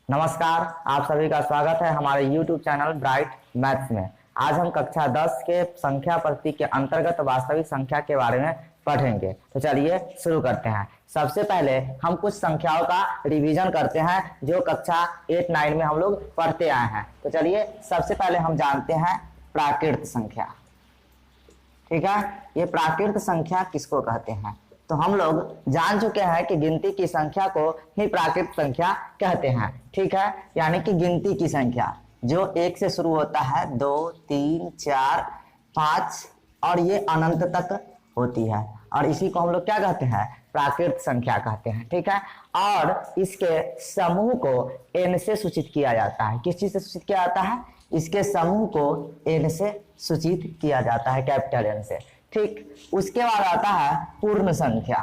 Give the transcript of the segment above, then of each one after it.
नमस्कार, आप सभी का स्वागत है हमारे YouTube चैनल ब्राइट मैथ्स में। आज हम कक्षा 10 के संख्या पद्धति के अंतर्गत वास्तविक संख्या के बारे में पढ़ेंगे। तो चलिए शुरू करते हैं। सबसे पहले हम कुछ संख्याओं का रिवीजन करते हैं जो कक्षा 8-9 में हम लोग पढ़ते आए हैं। तो चलिए सबसे पहले हम जानते हैं प्राकृत संख्या। ठीक है, ये प्राकृत संख्या किसको कहते हैं? तो हम लोग जान चुके हैं कि गिनती की संख्या को ही प्राकृत संख्या कहते हैं। ठीक है, यानी कि गिनती की संख्या जो 1 से शुरू होता है, 2, 3, 4, 5 और ये अनंत तक होती है, और इसी को हम लोग क्या कहते हैं? प्राकृत संख्या कहते हैं। ठीक है, और इसके समूह को n से सूचित किया जाता है। किस चीज से सूचित किया जाता है? इसके समूह को n से सूचित किया जाता है, कैपिटल N से। ठीक, उसके बाद आता है पूर्ण संख्या।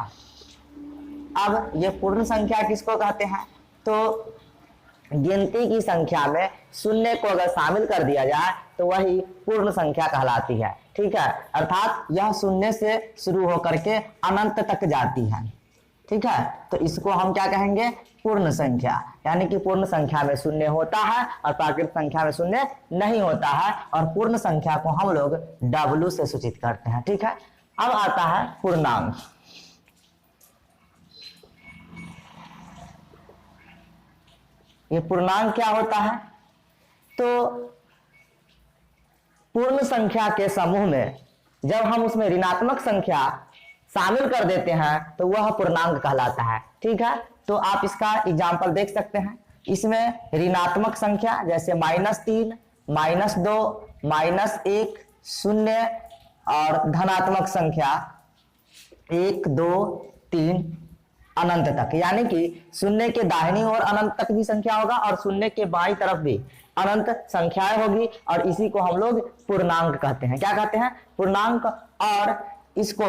अब ये पूर्ण संख्या किसको कहते हैं? तो गिनती की संख्या में शून्य को अगर शामिल कर दिया जाए तो वही पूर्ण संख्या कहलाती है। ठीक है, अर्थात यह शून्य से शुरू होकर के अनंत तक जाती है। ठीक है, तो इसको हम क्या कहेंगे? पूर्ण संख्या। यानी कि पूर्ण संख्या में शून्य होता है और प्राकृत संख्या में शून्य नहीं होता है, और पूर्ण संख्या को हम लोग W से सूचित करते हैं। ठीक है, अब आता है पूर्णांक। ये पूर्णांक क्या होता है? तो पूर्ण संख्या के समूह में जब हम उसमें ऋणात्मक संख्या शामिल कर देते हैं तो वह पूर्णांक कहलाता है। ठीक है, तो आप इसका एग्जाम्पल देख सकते हैं। इसमें ऋणात्मक संख्या जैसे -3, -2, -1, 0, और धनात्मक संख्या 1, 2, 3 अनंत तक, यानी कि शून्य के दाहिनी ओर अनंत तक भी संख्या होगा और शून्य के बाईं तरफ भी अनंत संख्याएं होगी, और इसी को हम लोग पूर्णांक कहते हैं। क्या कहते हैं? पूर्णांक। और इसको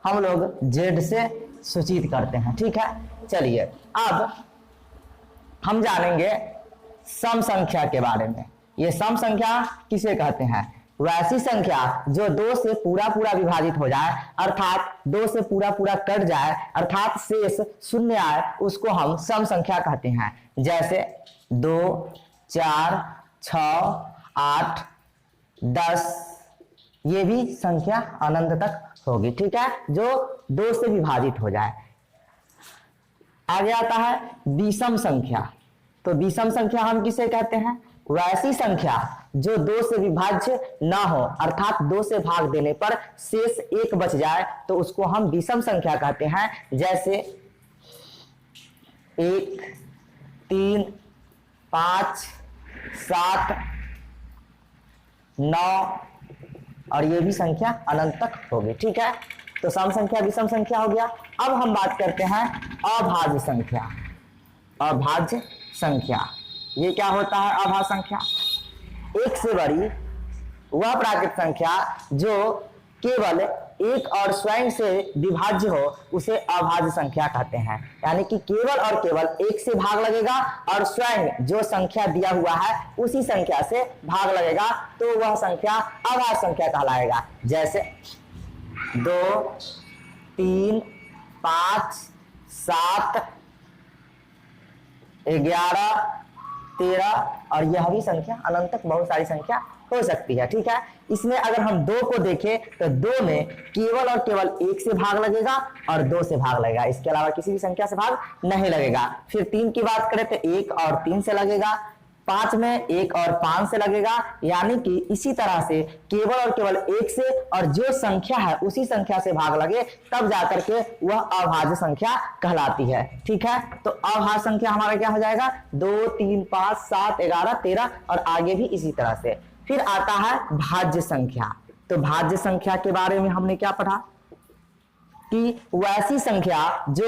हम लोग Z से सूचित करते हैं। ठीक है, चलिए अब हम जानेंगे सम संख्या के बारे में। ये सम संख्या किसे कहते हैं? वैसी संख्या जो 2 से पूरा पूरा विभाजित हो जाए, अर्थात 2 से पूरा पूरा कट जाए, अर्थात शेष शून्य आए, उसको हम सम संख्या कहते हैं। जैसे 2, 4, 6, 8, 10, ये भी संख्या अनंत तक होगी। ठीक है, जो 2 से विभाजित हो जाए। आगे आता है विषम संख्या। तो विषम संख्या हम किसे कहते हैं? वैसी संख्या जो 2 से विभाज्य ना हो, अर्थात 2 से भाग देने पर शेष 1 बच जाए, तो उसको हम विषम संख्या कहते हैं। जैसे 1, 3, 5, 7, 9, और ये भी संख्या अनंत तक होगी। ठीक है, तो सम संख्या विषम संख्या हो गया। अब हम बात करते हैं अभाज्य संख्या। अभाज्य संख्या ये क्या होता है? अभाज्य संख्या 1 से बड़ी वह प्राकृत संख्या जो केवल 1 और स्वयं से विभाज्य हो, उसे अभाज्य संख्या कहते हैं। यानी कि केवल और केवल 1 से भाग लगेगा और स्वयं जो संख्या दिया हुआ है उसी संख्या से भाग लगेगा, तो वह संख्या अभाज्य संख्या कहलाएगा। जैसे 2, 3, 5, 7, 11, 13, और यह भी संख्या अनंत तक बहुत सारी संख्या हो सकती है। ठीक है, इसमें अगर हम 2 को देखें तो 2 में केवल और केवल 1 से भाग लगेगा और 2 से भाग लगेगा, इसके अलावा किसी भी संख्या से भाग नहीं लगेगा। फिर 3 की बात करें तो 1 और 3 से लगेगा, 5 में 1 और 5 से लगेगा, यानी कि इसी तरह से केवल और केवल 1 से और जो संख्या है उसी संख्या से भाग लगे, तब जाकर के वह अभाज्य संख्या कहलाती है। ठीक है, तो अभाज्य संख्या हमारा क्या हो जाएगा? 2, 3, 5, 7, 11, 13 और आगे भी इसी तरह से। फिर आता है भाज्य संख्या। तो भाज्य संख्या के बारे में हमने क्या पढ़ा कि वैसी संख्या जो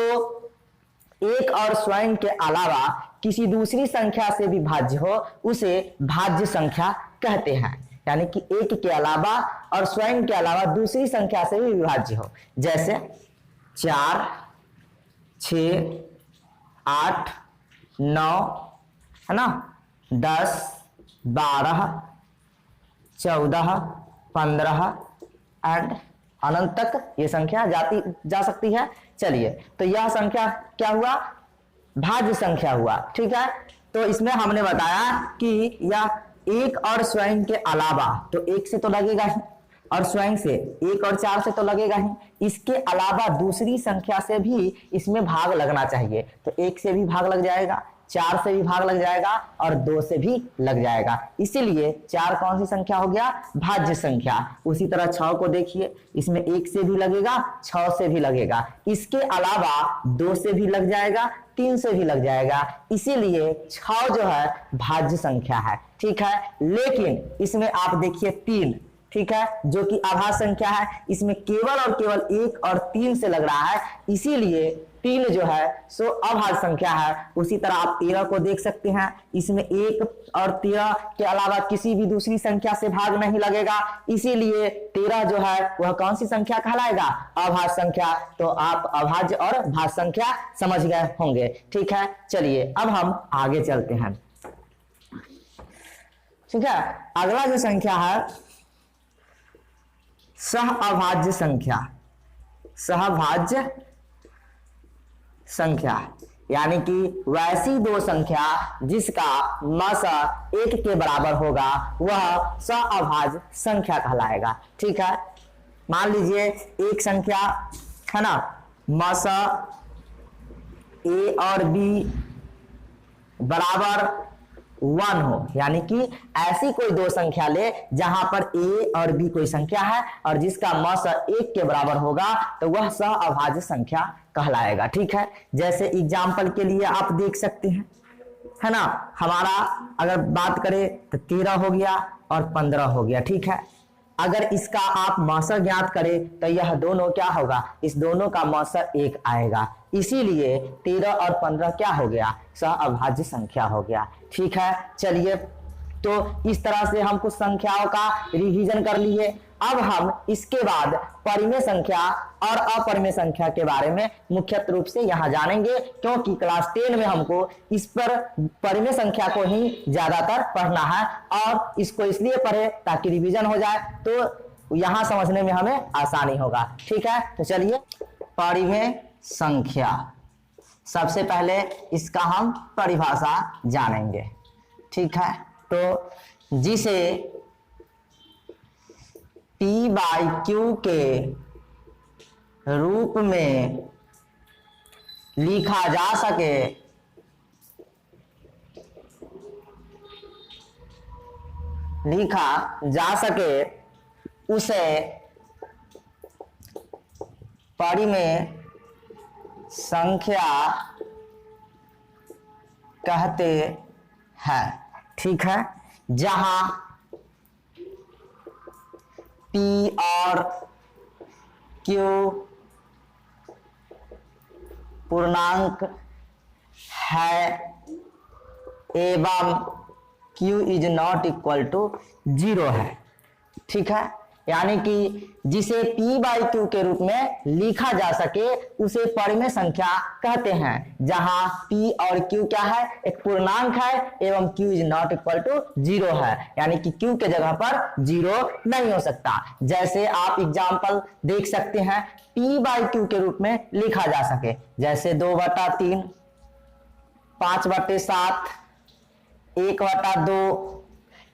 1 और स्वयं के अलावा किसी दूसरी संख्या से भी भाज्य हो, उसे भाज्य संख्या कहते हैं। यानी कि 1 के अलावा और स्वयं के अलावा दूसरी संख्या से भी विभाज्य हो। जैसे 4, 6, 8, 9, है ना, 10, 12, 14, 15 एंड अनंत तक ये संख्या जा सकती है। चलिए, तो यह संख्या क्या हुआ? भाज्य संख्या हुआ। ठीक है, तो इसमें हमने बताया कि यह एक और स्वयं के अलावा, तो एक से तो लगेगा ही, और स्वयं से एक और चार से तो लगेगा ही, इसके अलावा दूसरी संख्या से भी इसमें भाग लगना चाहिए। तो एक से भी भाग लग जाएगा, चार से भी भाग लग जाएगा और दो से भी लग जाएगा। इसीलिए चार कौन सी संख्या हो गया? भाज्य संख्या। उसी तरह 6 को देखिए, इसमें एक से भी लगेगा, 6 से भी लगेगा, इसके अलावा 2 से भी लग जाएगा, 3 से भी लग जाएगा। इसीलिए 6 जो है भाज्य संख्या है, ठीक है। लेकिन इसमें आप देखिए 3, ठीक है, जो कि आभाज्य संख्या है, इसमें केवल और केवल 1 और 3 से लग रहा है, इसीलिए 3 जो है सो अभाज्य संख्या है। उसी तरह आप 13 को देख सकते हैं, इसमें 1 और 13 के अलावा किसी भी दूसरी संख्या से भाग नहीं लगेगा, इसीलिए 13 जो है वह कौन सी संख्या कहलाएगा? अभाज्य संख्या। तो आप अभाज्य और भाज्य संख्या समझ गए होंगे, ठीक है। चलिए अब हम आगे चलते हैं, ठीक है। अगला जो संख्या है सहअभाज्य संख्या। सहभाज्य संख्या यानी कि वैसी दो संख्या जिसका मस 1 के बराबर होगा वह सहअभाज्य संख्या कहलाएगा, ठीक है। मान लीजिए एक संख्या है ना, मस a और b बराबर 1 हो, यानी कि ऐसी कोई दो संख्या ले जहां पर a और b कोई संख्या है और जिसका मस 1 के बराबर होगा तो वह सहअभाज्य संख्या कहलाएगा, ठीक है। जैसे एग्जाम्पल के लिए आप देख सकते हैं, है ना, हमारा अगर बात करें तो 13 हो गया और 15 हो गया, ठीक है। अगर इसका आप मस ज्ञात करें तो यह दोनों क्या होगा? इस दोनों का मस 1 आएगा, इसीलिए 13 और 15 क्या हो गया? सहअभाज्य संख्या हो गया, ठीक है। चलिए, तो इस तरह से हम कुछ संख्याओं का रिवीजन कर लिए। अब हम इसके बाद परिमेय संख्या और अपरिमेय संख्या के बारे में मुख्य रूप से यहाँ जानेंगे, क्योंकि क्लास 10 में हमको इस पर परिमेय संख्या को ही ज्यादातर पढ़ना है और इसको इसलिए पढ़े ताकि रिवीजन हो जाए, तो यहाँ समझने में हमें आसानी होगा, ठीक है। तो चलिए, परिमेय संख्या, सबसे पहले इसका हम परिभाषा जानेंगे, ठीक है। तो जिसे p/q के रूप में लिखा जा सके उसे परिमेय संख्या कहते हैं, ठीक है। जहां p और q पूर्णांक है एवं q is not equal to 0 है, ठीक है। यानी कि जिसे p/q के रूप में लिखा जा सके उसे परिमेय संख्या कहते हैं, जहां p और q क्या है? एक पूर्णांक है एवं q is not equal to 0 है, यानी कि q के जगह पर 0 नहीं हो सकता। जैसे आप एग्जाम्पल देख सकते हैं, p/q के रूप में लिखा जा सके, जैसे 2/3, 5/7, 1/2,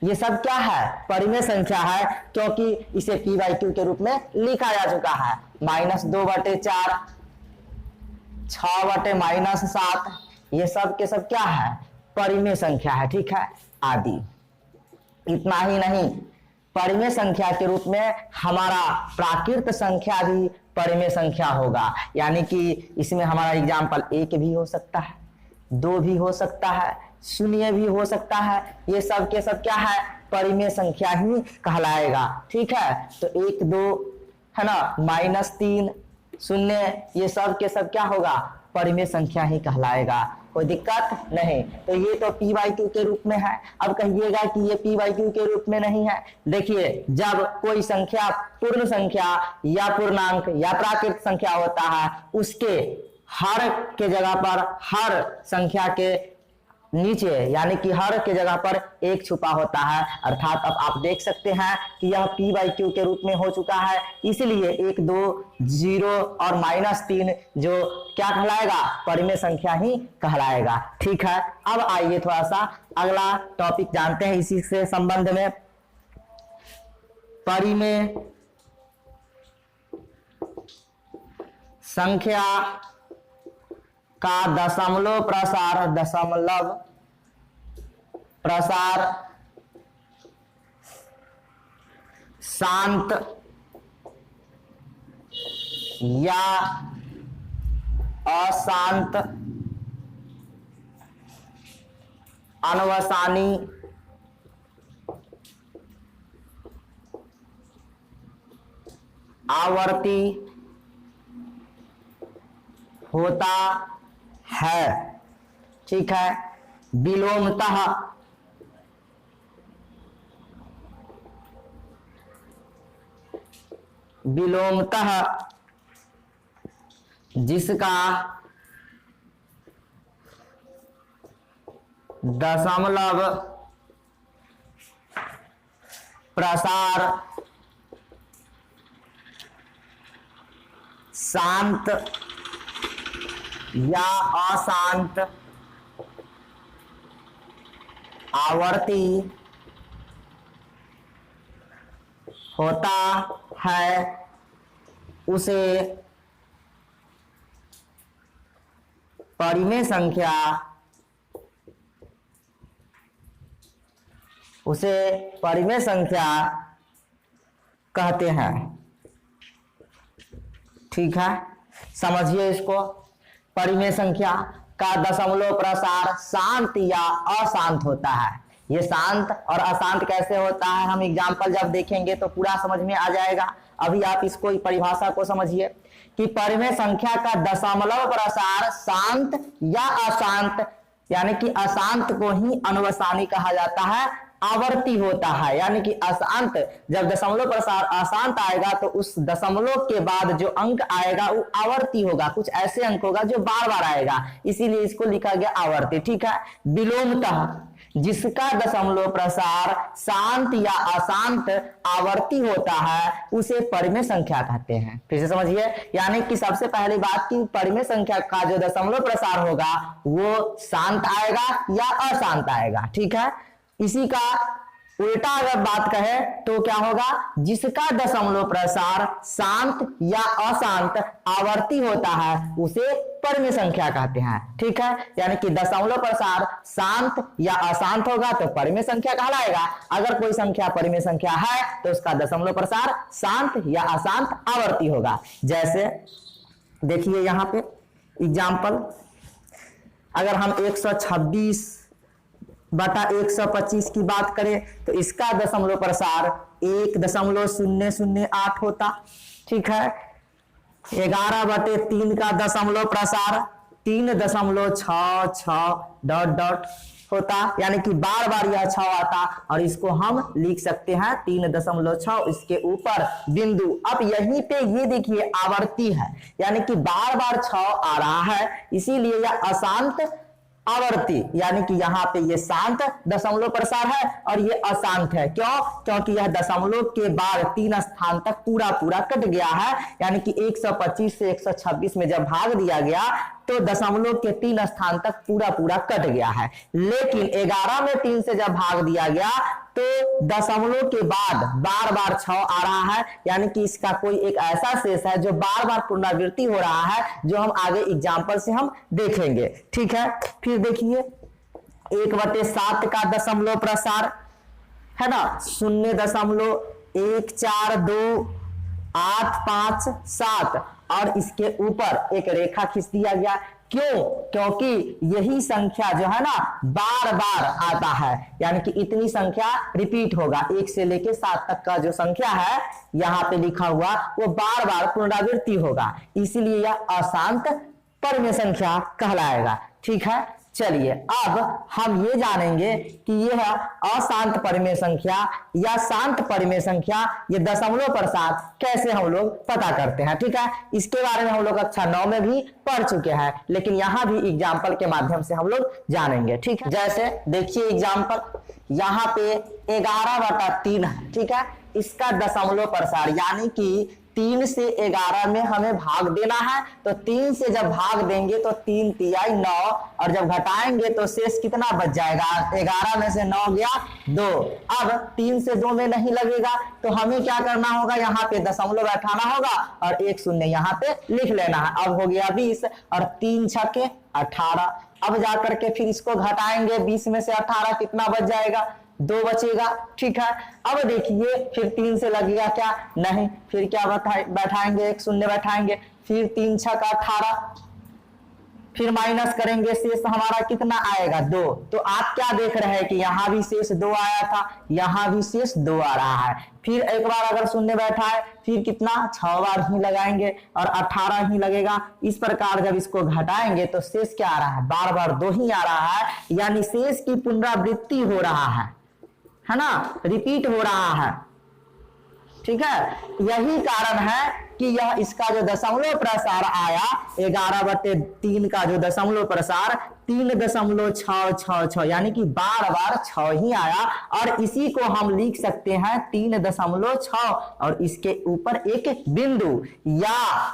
ये सब क्या है? परिमेय संख्या है, क्योंकि इसे p/q के रूप में लिखा जा चुका है। -2/4, 6/-7, ये सब के सब क्या है? परिमेय संख्या है, ठीक है, आदि। इतना ही नहीं, परिमेय संख्या के रूप में हमारा प्राकृत संख्या भी परिमेय संख्या होगा, यानी कि इसमें हमारा एग्जाम्पल 1 भी हो सकता है, 2 भी हो सकता है, 0 भी हो सकता है, ये सब के सब क्या है? परिमेय संख्या ही कहलाएगा, ठीक है। तो 1, 2 है ना, -3, 0, ये सब के सब क्या होगा? परिमेय संख्या ही कहलाएगा, कोई दिक्कत नहीं। तो ये तो p/q के रूप में है। अब कहिएगा कि ये p/q के रूप में नहीं है। देखिए, जब कोई संख्या पूर्ण संख्या या पूर्णांक या प्राकृत संख्या होता है, उसके हर के जगह पर हर संख्या के नीचे, यानी कि हर के जगह पर एक छुपा होता है। अर्थात अब आप देख सकते हैं कि यह p/q के रूप में हो चुका है, इसलिए 1 2 0 और -3 जो क्या कहलाएगा, परिमेय संख्या ही कहलाएगा। ठीक है, अब आइए थोड़ा सा अगला टॉपिक जानते हैं इसी से संबंध में। परिमेय संख्या का दशमलव प्रसार शांत या अशांत अनवसानी आवर्ती होता है। ठीक है, विलोमतः जिसका दशमलव प्रसार शांत या अशांत आवर्ती होता है, उसे परिमेय संख्या कहते हैं। ठीक है, समझिए इसको। परिमेय संख्या का दशमलव प्रसार शांत या अशांत होता है। ये शांत और अशांत कैसे होता है, हम एग्जाम्पल जब देखेंगे तो पूरा समझ में आ जाएगा। अभी आप इसको परिभाषा को समझिए कि परिमेय संख्या का दशमलव प्रसार शांत या अशांत, यानी कि अशांत को ही अनवसानी कहा जाता है, आवर्ती होता है। यानी कि अशांत, जब दशमलव प्रसार अशांत आएगा तो उस दशमलव के बाद जो अंक आएगा वो आवर्ती होगा, कुछ ऐसे अंक होगा जो बार बार आएगा, इसीलिए इसको लिखा गया आवर्ती। ठीक है, विलोमतः जिसका दशमलव प्रसार शांत या अशांत आवर्ती होता है, उसे परिमेय संख्या कहते हैं। फिर से समझिए, यानी कि सबसे पहली बात की परिमेय संख्या का जो दशमलव प्रसार होगा वो शांत आएगा या अशांत आएगा। ठीक है, इसी का उल्टा अगर बात कहे तो क्या होगा, जिसका दशमलव प्रसार शांत या अशांत आवर्ती होता है उसे परिमेय संख्या कहते हैं। ठीक है, यानी कि दशमलव प्रसार शांत या अशांत होगा तो परिमेय संख्या कहलाएगा। अगर कोई संख्या परिमेय संख्या है तो उसका दशमलव प्रसार शांत या अशांत आवर्ती होगा। जैसे देखिए यहाँ पे एग्जाम्पल, अगर हम 126/125 की बात करें तो इसका दशमलव प्रसार 1.008 होता। ठीक है, 11/3 का दशमलव प्रसार 3.66 ... होता, यानी कि बार बार यह 6 आता और इसको हम लिख सकते हैं 3.6, इसके ऊपर बिंदु। अब यहीं पे ये देखिए आवर्ती है, यानी कि बार बार 6 आ रहा है, इसीलिए यह अशांत आवर्ती, यानी कि यहाँ पे ये शांत दशमलव प्रसार है और ये अशांत है। क्यों? क्योंकि यह दशमलव के बाद 3 स्थान तक पूरा कट गया है, यानी कि 125 से 126 में जब भाग दिया गया तो दशमलव के 3 स्थान तक पूरा कट गया है। लेकिन 11 में 3 से जब भाग दिया गया तो दशमलव के बाद बार बार 6 आ रहा है, यानी कि इसका कोई एक ऐसा शेष है जो बार बार पुनरावृत्ति हो रहा है, जो हम आगे एग्जाम्पल से हम देखेंगे। ठीक है, फिर देखिए 1/7 का दशमलव प्रसार है ना, 0.142857 और इसके ऊपर एक रेखा खींच दिया गया। क्यों? क्योंकि यही संख्या जो है ना बार बार आता है, यानी कि इतनी संख्या रिपीट होगा, 1 से लेके 7 तक का जो संख्या है यहाँ पे लिखा हुआ वो बार बार पुनरावृत्ति होगा, इसीलिए यह अशांत परिमेय संख्या कहलाएगा। ठीक है, चलिए अब हम ये जानेंगे कि यह अशांत परिमेय संख्या या शांत परिमेय संख्या, ये दशमलव प्रसार कैसे हम लोग पता करते हैं। ठीक है, इसके बारे में हम लोग कक्षा 9 में भी पढ़ चुके हैं, लेकिन यहाँ भी एग्जाम्पल के माध्यम से हम लोग जानेंगे। ठीक है, जैसे देखिए एग्जाम्पल, यहाँ पे 11/3 है। ठीक है, इसका दशमलव प्रसार यानी कि 3 से 11 में हमें भाग देना है, तो 3 से जब भाग देंगे तो 3 तिहाई 9, और जब घटाएंगे तो शेष कितना बच जाएगा, 11 में से 9 गया 2। अब 3 से 2 में नहीं लगेगा तो हमें क्या करना होगा, यहाँ पे दशमलव बैठाना होगा और 1 शून्य यहाँ पे लिख लेना है। अब हो गया 20 और 3 छक्के 18। अब जाकर के फिर इसको घटाएंगे, 20 में से 18 कितना बच जाएगा, 2 बचेगा। ठीक है, अब देखिए फिर 3 से लगेगा क्या, नहीं, फिर क्या बैठाएंगे, 1 शून्य बैठाएंगे, फिर 3 छक्का 18, फिर माइनस करेंगे, शेष हमारा कितना आएगा, 2। तो आप क्या देख रहे हैं कि यहाँ भी शेष 2 आया था, यहाँ भी शेष 2 आ रहा है। फिर एक बार अगर शून्य बैठा है फिर कितना, 6 बार ही लगाएंगे और 18 ही लगेगा। इस प्रकार जब इसको घटाएंगे तो शेष क्या आ रहा है, बार बार 2 ही आ रहा है, यानी शेष की पुनरावृत्ति हो रहा है ना, रिपीट हो रहा है। ठीक है, यही कारण है कि यह इसका जो दशमलव प्रसार आया 11/3 का जो दशमलव प्रसार 3.666, यानी कि बार बार 6 ही आया, और इसी को हम लिख सकते हैं 3.6 और इसके ऊपर एक बिंदु, या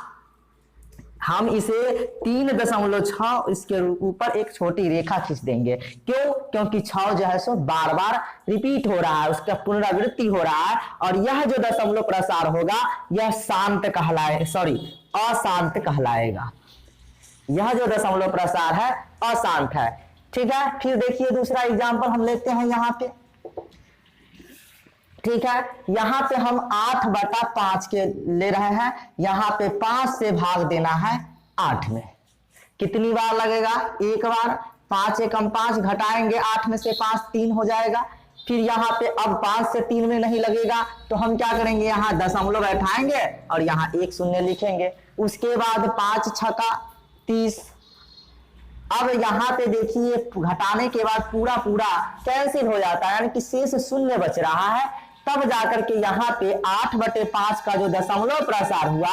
हम इसे 3.6 इसके ऊपर एक छोटी रेखा खींच देंगे। क्यों, क्योंकि 6 जो है सो बार बार रिपीट हो रहा है, उसका पुनरावृत्ति हो रहा है, और यह जो दशमलव प्रसार होगा यह शांत अशांत कहलाएगा। यह जो दशमलव प्रसार है अशांत है। ठीक है, फिर देखिए दूसरा एग्जाम्पल हम लेते हैं यहाँ पे। ठीक है, यहाँ पे हम 8/5 के ले रहे हैं, यहाँ पे 5 से भाग देना है 8 में। कितनी बार लगेगा, एक बार। 5 एकम 5, घटाएंगे 8 में से 5, 3 हो जाएगा। फिर यहाँ पे अब 5 से 3 में नहीं लगेगा तो हम क्या करेंगे, यहाँ दशमलव बैठाएंगे और यहाँ 1 शून्य लिखेंगे। उसके बाद 5 छक्का 30। अब यहाँ पे देखिए घटाने के बाद पूरा कैंसिल हो जाता है, यानी कि शेष शून्य बच रहा है। तब जाकर के यहाँ पे 8/5 का जो दशमलव प्रसार हुआ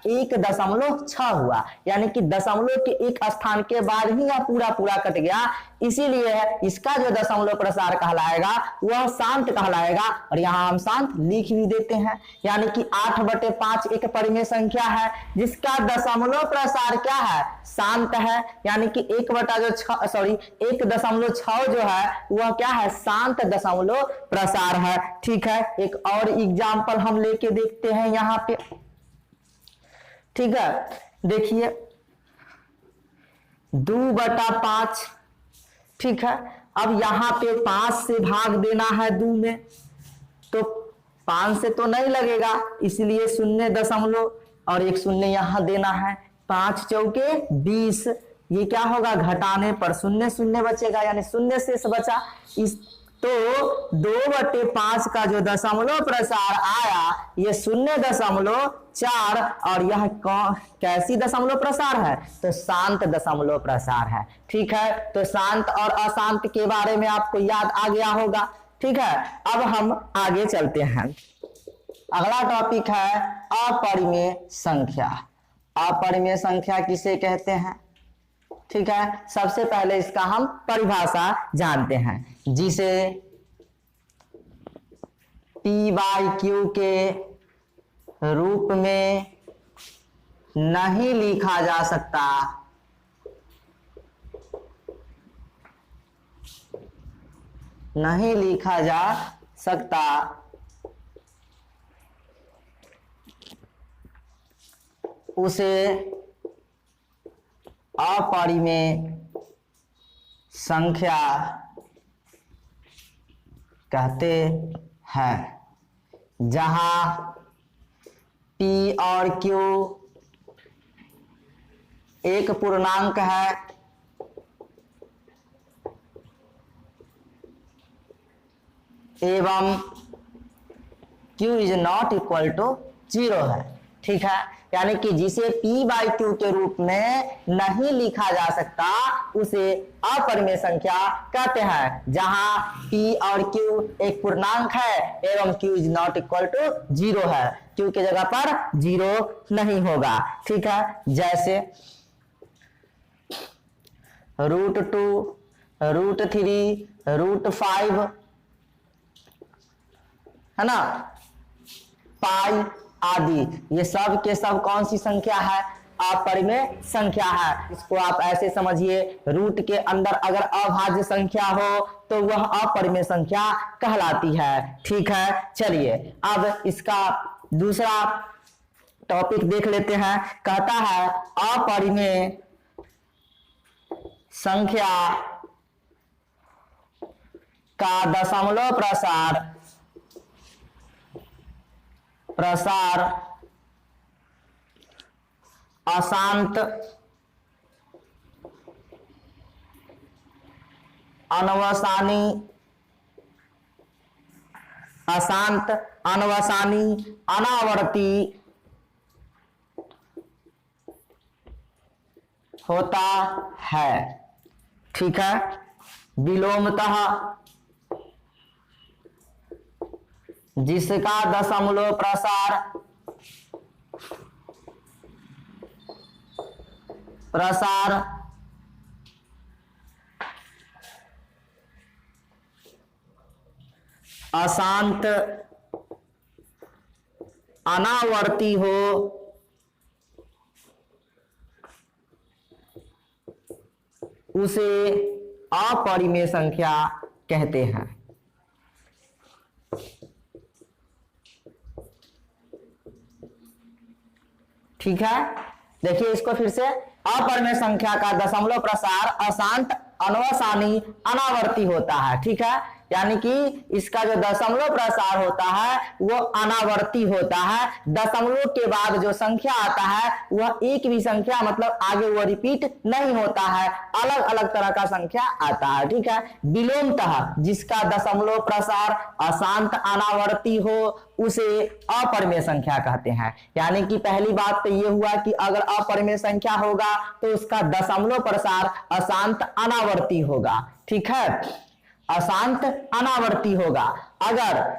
1.6 हुआ, यानी कि दशमलव के एक स्थान के बाद ही यह पूरा कट गया। इसीलिए इसका जो दशमलव प्रसार कहलाएगा वह शांत कहलाएगा, और यहाँ हम शांत लिख भी देते हैं। यानी कि 8/5 एक परिमेय संख्या है जिसका दशमलव प्रसार क्या है, शांत है, यानी कि 1.6 जो है वह क्या है, शांत दशमलव प्रसार है। ठीक है, एक और एग्जाम्पल हम लेके देखते हैं यहाँ पे। ठीक है, देखिए 2/5। ठीक है, अब यहाँ पे 5 से भाग देना है 2 में, तो 5 से तो नहीं लगेगा, इसलिए 0 और 1 शून्य यहाँ देना है। 5 चौके 20, ये क्या होगा, घटाने पर 0 बचेगा, यानी 0 शेष बचा। इस तो 2/5 का जो दशमलव प्रसार आया ये 0.4, और यह कैसी दशमलव प्रसार है, तो शांत दशमलव प्रसार है। ठीक है, तो शांत और अशांत के बारे में आपको याद आ गया होगा। ठीक है, अब हम आगे चलते हैं। अगला टॉपिक है अपरिमेय संख्या। अपरिमेय संख्या किसे कहते हैं। ठीक है, सबसे पहले इसका हम परिभाषा जानते हैं, जिसे P/Q के रूप में नहीं लिखा जा सकता, नहीं लिखा जा सकता, उसे अपरिमेय संख्या कहते हैं। जहां P और Q एक पूर्णांक है एवं Q is not equal to 0 है। ठीक है, यानी कि जिसे p बाई क्यू के रूप में नहीं लिखा जा सकता उसे अपरिमेय संख्या कहते हैं। जहां p और q एक पूर्णांक है एवं q is not equal to 0 है, q की जगह पर 0 नहीं होगा। ठीक है, जैसे √2, √3, √5 है ना, पाई आदि, ये सब के सब कौन सी संख्या है? अपरिमेय संख्या है। इसको आप ऐसे समझिए, रूट के अंदर अगर अभाज्य संख्या हो तो वह अपरिमेय संख्या कहलाती है। ठीक है, चलिए अब इसका दूसरा टॉपिक देख लेते हैं। कहता है अपरिमेय संख्या का दशमलव प्रसार अशांत अनवसानी अनावर्ती होता है। ठीक है, विलोमतः जिसका दशमलव प्रसार अशांत अनावर्ती हो उसे अपरिमेय संख्या कहते हैं। ठीक है, देखिए इसको फिर से, अपरिमेय संख्या का दशमलव प्रसार अशांत अनवसानी अनावर्ती होता है। ठीक है, यानी कि इसका जो दशमलव प्रसार होता है वो अनावर्ती होता है। दशमलव के बाद जो संख्या आता है वह एक भी संख्या मतलब आगे वो रिपीट नहीं होता है, अलग अलग तरह का संख्या आता है। ठीक है, विलोमतः जिसका दशमलव प्रसार अशांत अनावर्ती हो उसे अपरिमेय संख्या कहते हैं। यानी कि पहली बात तो ये हुआ कि अगर अपरिमेय संख्या होगा तो उसका दशमलव प्रसार अशांत अनावर्ती होगा। ठीक है, अशांत अनावर्ती होगा। अगर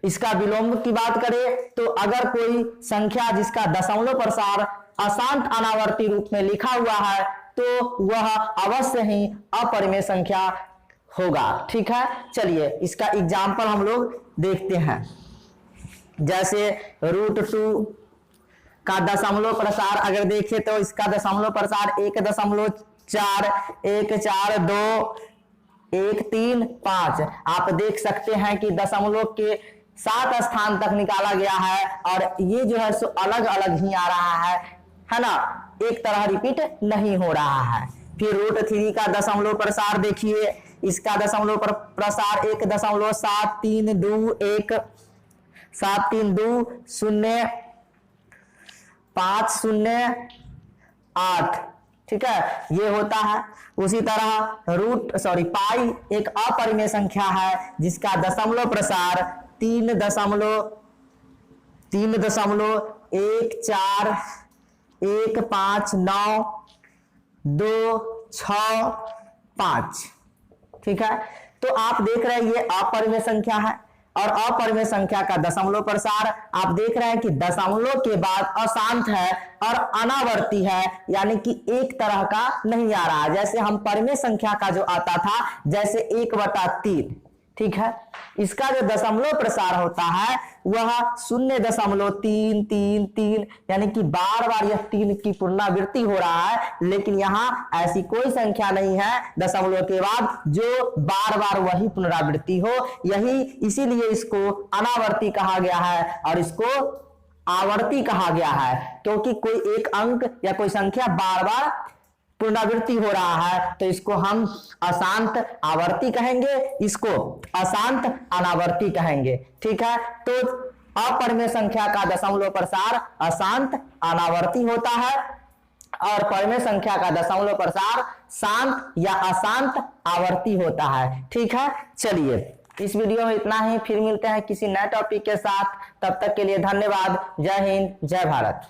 इसका विलोम की बात करें तो अगर कोई संख्या जिसका दशमलव प्रसार अशांत अनावर्ती रूप में लिखा हुआ है तो वह अवश्य ही अपरिमेय संख्या होगा। ठीक है, चलिए इसका एग्जाम्पल हम लोग देखते हैं। जैसे √2 का दशमलव प्रसार अगर देखें तो इसका दशमलव प्रसार 1.4, 1.4, 2, 1.3, 5। आप देख सकते हैं कि दशमलव के 7 स्थान तक निकाला गया है और ये जो है सो अलग अलग ही आ रहा है ना, एक तरह रिपीट नहीं हो रहा है। फिर √3 का दशमलव प्रसार देखिए, इसका दशमलव प्रसार 1.732 0 5 0 8। ठीक है, ये होता है। उसी तरह पाई एक अपरिमेय संख्या है जिसका दशमलव प्रसार 3.1415926 ठीक है, तो आप देख रहे हैं ये अपरिमेय संख्या है और अपरिमेय संख्या का दशमलव प्रसार आप देख रहे हैं कि दशमलव के बाद अशांत है और अनावर्ती है, यानी कि एक तरह का नहीं आ रहा। जैसे हम परिमेय संख्या का जो आता था जैसे 1/3। ठीक है, इसका जो दशमलव प्रसार होता है वह 0.333, यानी कि बार बार यह 3 की पुनरावृत्ति हो रहा है, लेकिन यहाँ ऐसी कोई संख्या नहीं है दशमलव के बाद जो बार बार वही पुनरावृत्ति हो। यही इसीलिए इसको अनावर्ती कहा गया है और इसको आवर्ती कहा गया है, क्योंकि कोई एक अंक या कोई संख्या बार बार पुनरावृत्ति हो रहा है तो इसको हम अशांत आवर्ती कहेंगे, इसको अशांत अनावर्ती कहेंगे। ठीक है, तो अपरिमेय संख्या का दशमलव प्रसार अशांत अनावर्ती होता है और परिमेय संख्या का दशमलव प्रसार शांत या अशांत आवर्ती होता है। ठीक है, चलिए इस वीडियो में इतना ही, फिर मिलते हैं किसी नए टॉपिक के साथ। तब तक के लिए धन्यवाद। जय हिंद, जय भारत।